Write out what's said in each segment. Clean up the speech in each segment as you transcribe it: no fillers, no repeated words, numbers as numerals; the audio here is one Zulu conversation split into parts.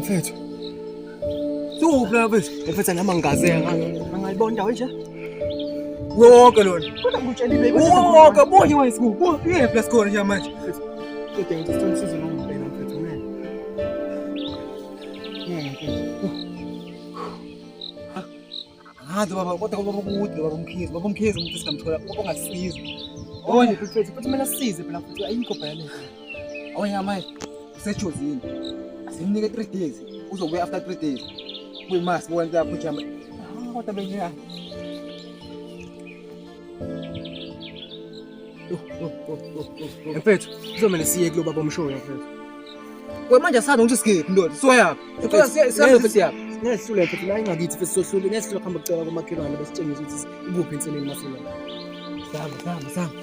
mfethu. Suka mfethu. Mfethu nama ngazeka angayibona indawo enje. Wonke lona. Kodwa ngikutshelile wonke bonke wayisiku. Yephi la sikole nje manje. Kodwa ngicela usizo noma ubheka mfethu ngeke. Hayi baba kodwa baba kude baba Mkhize umuntu sikamthola ongasiza. Oye mfethu futhi mina sisize phela futhi ayikho phela. Oya manje usejozini. Asimnike 3 days. Uzobuya after 3 days. We must go and put him. Kodwa bengiya. Mfethu kuzomela siye kulo baba umshoya mfethu.We manje asana ukuthi skip ndoda. Soyaphi? Ufika siya futhi yaphi? Nesihlule mfethu la ingakithi futhi sohlule nesihlule khamba kucela kwamakhelwane besitshengisa ukuthi ibuphi enseleni masela. Samba.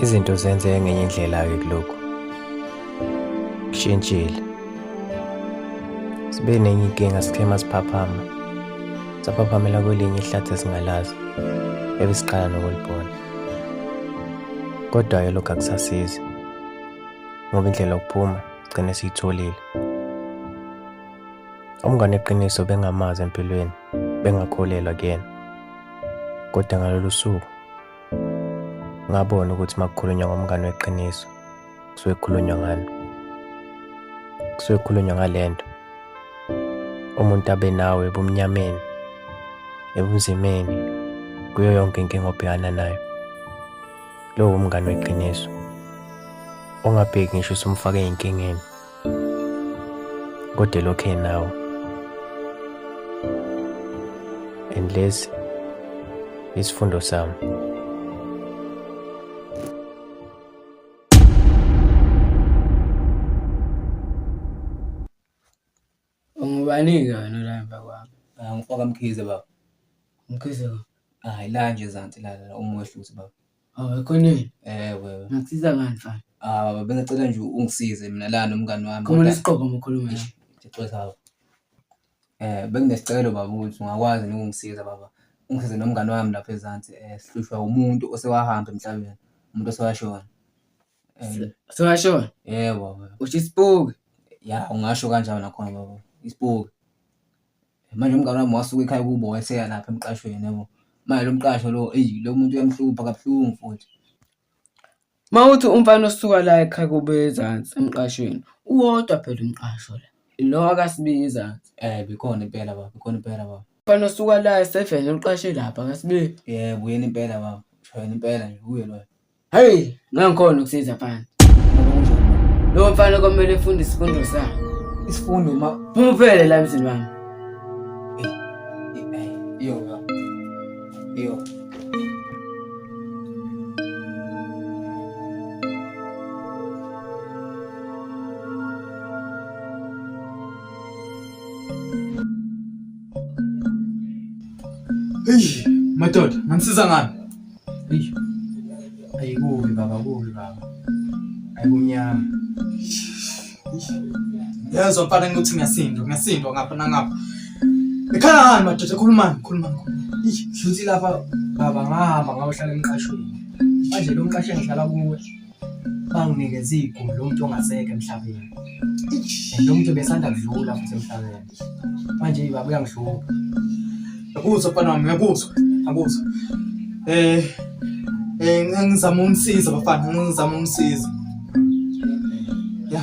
Izinto zenzeke ngenye indlela ke kuloko. Kushintshile. Sibe nenye inkinga sikhema siphaphama. Saphaphamela kwelinye ihlathi esingalazi. Ebesiqala nokulibona. Kodwa lokho akusasizi. Ngoba indlela yokuphuma sigcine siyitholile. Umngane eqiniso bengamazi empilweni, bengakholelwa kuyena. Kodwa ngalolu suku ngabona ukuthi makukhulunywa ngomngane weqiniso, kusuke kukhulunywa ngani. Kusuke kukhulunywa ngalento. Umuntu abe nawe ebumnyameni, ebunzimeni, kuyo yonke inkinga obhekana nayo. Lo umngane weqiniso. Ongabheki ngisho usumfake einkingeni. Kodwa lokho enawo. And lesi isifundo sami. Ungubani kana la emva kwami? Ngifaka Mkhize baba. Mkhize ka? Hayi la nje zanti la umwehluzi baba. Hawu ekhoneni? Wewe. Ngikusiza ngani mfana? Baba bengicela nje ungisize mina la nomngane wami. Khona lesiqoqo mkhuluma la. Ngicela baba. Benginesicelo baba ukuthi ungakwazi ukungisiza baba. Ungisize nomngane wami lapha ezansi sihlushwa umuntu osewahamba emhlabeni. Umuntu osewashona. Sewashona? Yebo baba. Usho isipuki? Ya ungasho kanjalo nakhona baba. Isipuki. Manje umngane wami wasuka ekhaya kubo wayeseya lapha emqashweni yebo. Manje lo mqasho lo muntu uyamhlupha kabuhlungu futhi. Mawuthi umfana osuka la ekhaya kube ezansi emqashweni. Uwodwa phela umqasho la. Lo akasibiza. Bikhona impela baba, bikhona impela baba. Umfana osuka la esefene umqashe lapha akasibi. Yebo uyena impela baba. Shayela impela nje uye lo. Hey, ngikhona ukusiza mfana. Lo mfana komele efunde isifundo sakhe. Isifundo Phumuphele la emzini wami. Yo. Hey, madoda, ngangisiza ngani? Hey. Ayikubi baba, kubi baba. Ayikumnyama. Yezwa mfana ukuthi ngiyasindwa ngapha nangapha. Ekhaya ngani madoda khulumani. Shuthi lapha baba ngahamba ngayohlala emqashweni. Manje lo mqashi engihlala kuwe banginikeza igumbi lomuntu ongaseke emhlabeni. Lo muntu besanda kudlula futhi emhlabeni. Manje baba uyangihlupha. Akuzwa mfana wami, akuzwa. Ngizama umsiza bafana, Ya.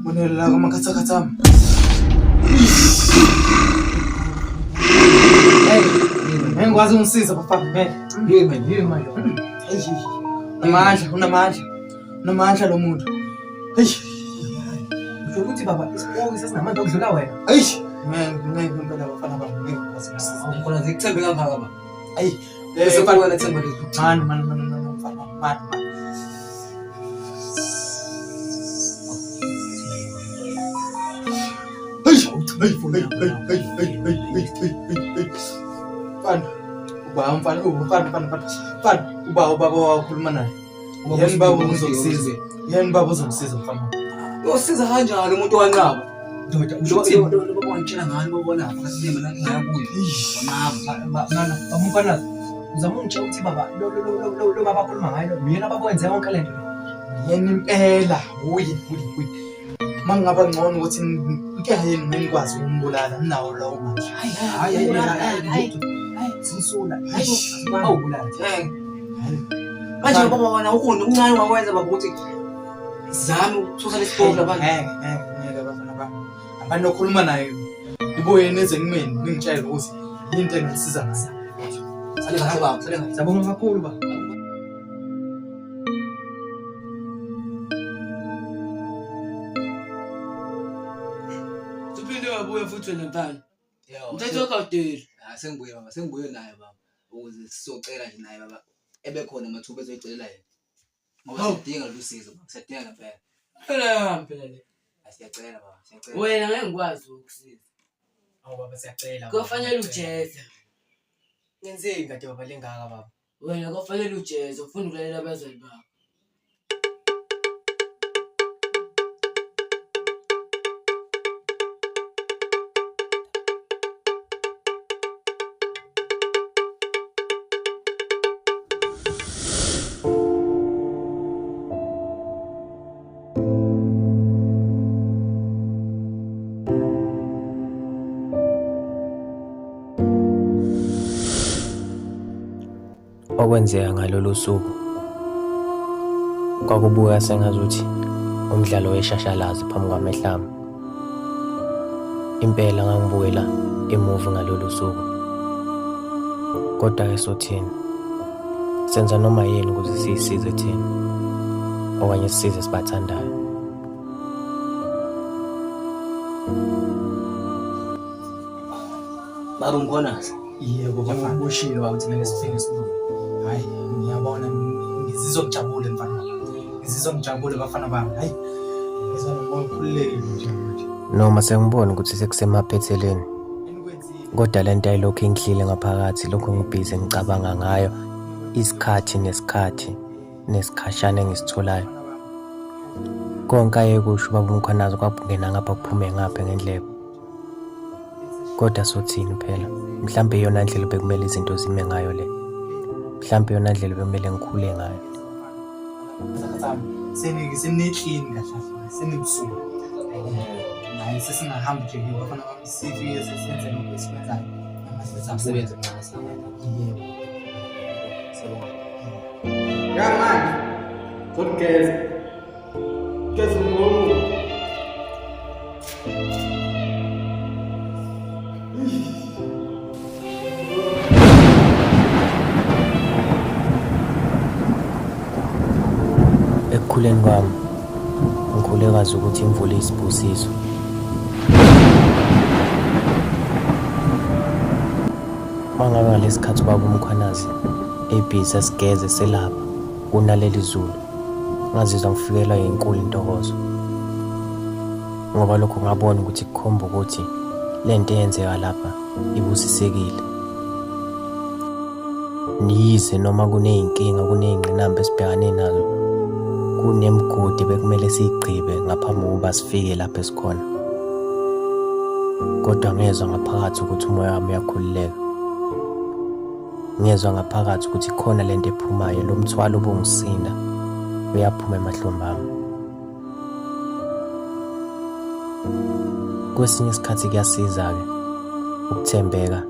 Bonela kamakhatha. Ngikwazi ungisiza bafana. Yini manje. Unamandla lo muntu. Usho ukuthi baba isipoki sesinamandla okudlula wena. Ngeke impela bafana baba ngeke ngikwazi ukusiza. Ngikona ngikuthembe kangaka baba. Bese wena themba lethu. Man mfana. Mfana, ubaba wakhuluma naye. Yena baba uzongisiza mfana. Uyosiza kanjani umuntu wanqaba? Ndoda usho baba wangitshela ngani bobona ngakasibema la ngaya kuyo. Wanqaba. Bamfana. uzama ungitshela ukuthi baba lo baba akhuluma ngayo uyena baba wenze yonke lento yena impela uyi mangaba ngcono ukuthi inkinga yenu ngikwazi ukumbulala nawo lawo manje hayi sisula awubulala manje baba wona ukhona uncane wakwenza baba ukuthi zami ukuthola lesibongo labantu ngeke bafana bami abantu okhuluma naye ibuye neze kumina ngingitshela ukuthi into engisiza ngayo sale ngayo baba sale ngayo sabonga kakhulu baba uphinde wabuya futhi wena mfana mthetho wakawudeli sengibuye baba sengibuye naye baba ukuze sizocela nje naye baba ebekhona amathuba ezoyicelela yena ngoba sidinga lusizo baba sidinga phela le asiyacela baba siyacela wena ngeke ngikwazi ukusiza awu baba siyacela kufanele ujeza ngenzeni kade baba lengaka baba wena kufanele ujeza ufuna ukulalela abazali bakho Okwenzeka ngalolu suku kwakubuya sengazuthi umdlalo weshashalazi phambi kwamehlo ami. Impela ngangibukela imuvi ngalolu suku. Kodwa-ke sothini senza noma yini ukuze siyisize thina okanye sisize sibathandayo. baba ngikhona yebo baba ubushilo baba ukuthi ngeke siphinde sibuye hayi ngiyabona ngizizwa ngijabule mfana ngizizwa ngijabule bafana bami hayi ngizwa ngokukhululekile nje Noma sengibona ukuthi sekusemaphetheleni kodwa lento ayilokhu ingihlile ngaphakathi lokho ngibhizi ngicabanga ngayo isikhathi nesikhashana engisitholayo. Konke ayekusho baba uMkhwanazi kwakungena ngapha kuphume ngapha ngendlebe. Kodwa sothini phela mhlambe iyona ndlela bekumele izinto zime ngayo le. Mhlambe iyona ndlela bekumele ngikhule ngayo. seneclean kahle senimsuka naye sesingahambi nje bafana bami sifike sesenze lokho esikwenzayo sisebenze ngaso yebo sabona yamanje podcast ngoku Ekukhuleni kwami ngikhule kazi ukuthi imvula iyisibusiso. Mangabe ngalesikhathi baba uMkhwanazi ebhizi sigeze selapha kunaleli zulu ngazizwa ngifikelwa inkulu intokozo. Ngoba lokho ngabona ukuthi kukhomba ukuthi lento eyenzeka lapha ibusisekile. Niyize noma kuneyinkinga kuneyingqinamba esibhekane nazo kunemigodi bekumele siyigcibe ngaphambi kokuba sifike lapha esikhona. Kodwa ngezwe ngaphakathi ukuthi umoya wami uyakhululeka. Ngezwe ngaphakathi ukuthi khona lento ephumayo lo mthwalo obungisinda uyaphuma emahlombe ami. Kwesinye isikhathi kuyasiza-ke ukuthembeka.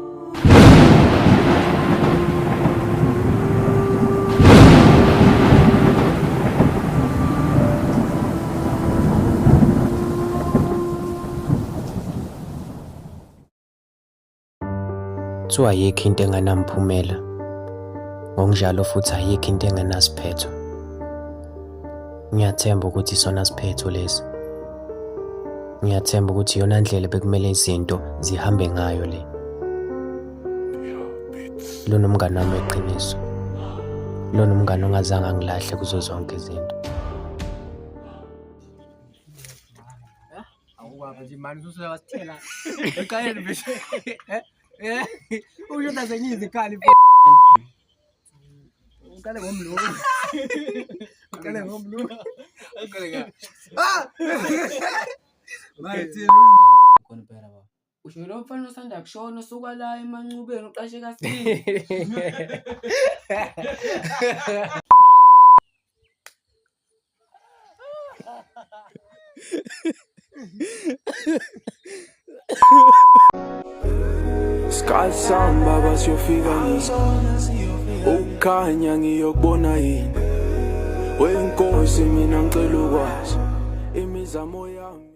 Kuthiwa ayikho into enganamphumela, ngokunjalo futhi ayikho into engenasiphetho. Ngiyathemba ukuthi isona siphetho lesi. Ngiyathemba ukuthi iyona ndlela bekumele izinto zihambe ngayo le. Lona umngane wami weqiniso. Lona umngane ongazange angilahle kuzo zonke izinto. awubaba nje manje usuke wasithela eqaleni bese usho ukuthi sengiyize ikhali ukale ngomlulo ukale ngomlulo ukale nga khona phela baba Usho lo mfana osanda kushona osuka la emanxubeni uqashe kaSindi. Sky sound baba siyofika nini ukhanya ngiyokubona yini wenkosi mina ngicela ukwazi imizamo yami